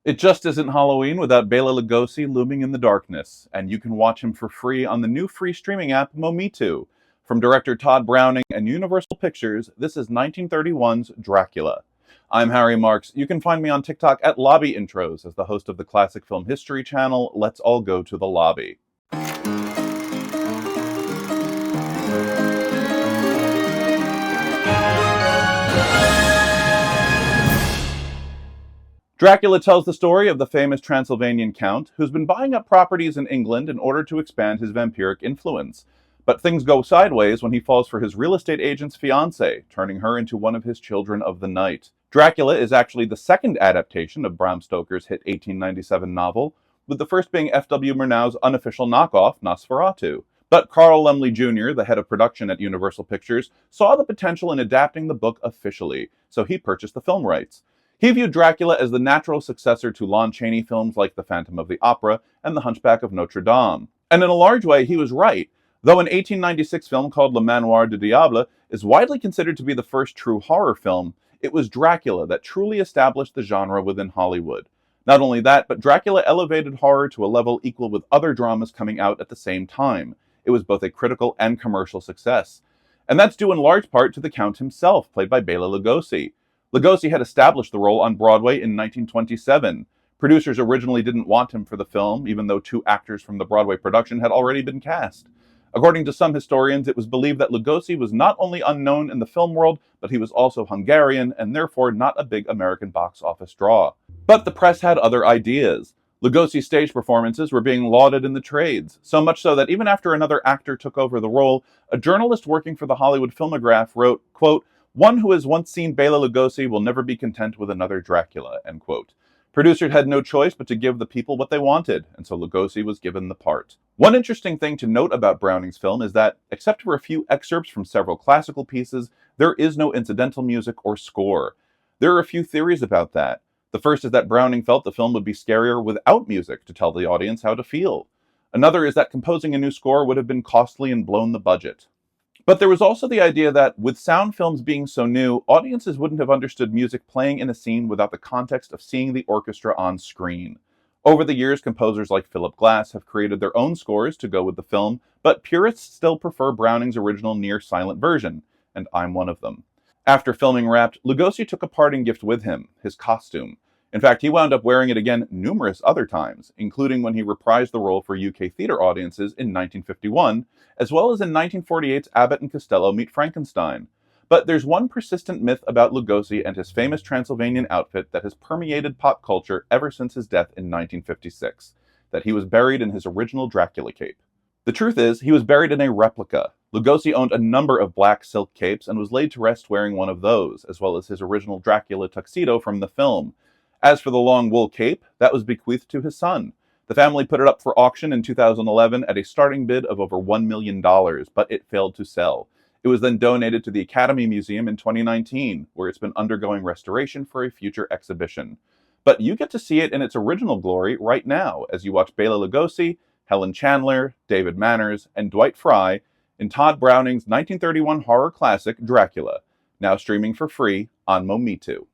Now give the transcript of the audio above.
It just isn't Halloween without Bela Lugosi looming in the darkness, and you can watch him for free on the new free streaming app Momitu. From director Todd Browning and Universal Pictures, this is 1931's Dracula. I'm Harry Marks. You can find me on TikTok at Lobby Intros as the host of the classic film history channel Let's All Go to the Lobby. Dracula tells the story of the famous Transylvanian count who's been buying up properties in England in order to expand his vampiric influence. But things go sideways when he falls for his real estate agent's fiancée, turning her into one of his children of the night. Dracula is actually the second adaptation of Bram Stoker's hit 1897 novel, with the first being F.W. Murnau's unofficial knockoff, Nosferatu. But Carl Laemmle Jr., the head of production at Universal Pictures, saw the potential in adapting the book officially, so he purchased the film rights. He viewed Dracula as the natural successor to Lon Chaney films like The Phantom of the Opera and The Hunchback of Notre Dame. And in a large way, he was right. Though an 1896 film called Le Manoir du Diable is widely considered to be the first true horror film, it was Dracula that truly established the genre within Hollywood. Not only that, but Dracula elevated horror to a level equal with other dramas coming out at the same time. It was both a critical and commercial success. And that's due in large part to the Count himself, played by Bela Lugosi. Lugosi had established the role on Broadway in 1927. Producers originally didn't want him for the film, even though two actors from the Broadway production had already been cast. According to some historians, it was believed that Lugosi was not only unknown in the film world, but he was also Hungarian and therefore not a big American box office draw. But the press had other ideas. Lugosi's stage performances were being lauded in the trades, so much so that even after another actor took over the role, a journalist working for the Hollywood Filmograph wrote, quote, "One who has once seen Bela Lugosi will never be content with another Dracula," end quote. Producers had no choice but to give the people what they wanted, and so Lugosi was given the part. One interesting thing to note about Browning's film is that, except for a few excerpts from several classical pieces, there is no incidental music or score. There are a few theories about that. The first is that Browning felt the film would be scarier without music to tell the audience how to feel. Another is that composing a new score would have been costly and blown the budget. But there was also the idea that, with sound films being so new, audiences wouldn't have understood music playing in a scene without the context of seeing the orchestra on screen. Over the years, composers like Philip Glass have created their own scores to go with the film, but purists still prefer Browning's original near-silent version, and I'm one of them. After filming wrapped, Lugosi took a parting gift with him, his costume. In fact, he wound up wearing it again numerous other times, including when he reprised the role for UK theater audiences in 1951, as well as in 1948's Abbott and Costello Meet Frankenstein. But there's one persistent myth about Lugosi and his famous Transylvanian outfit that has permeated pop culture ever since his death in 1956, that he was buried in his original Dracula cape. The truth is, he was buried in a replica. Lugosi owned a number of black silk capes and was laid to rest wearing one of those, as well as his original Dracula tuxedo from the film. As for the long wool cape, that was bequeathed to his son. The family put it up for auction in 2011 at a starting bid of over $1 million, but it failed to sell. It was then donated to the Academy Museum in 2019, where it's been undergoing restoration for a future exhibition. But you get to see it in its original glory right now as you watch Bela Lugosi, Helen Chandler, David Manners, and Dwight Frye in Todd Browning's 1931 horror classic Dracula, now streaming for free on Momitu.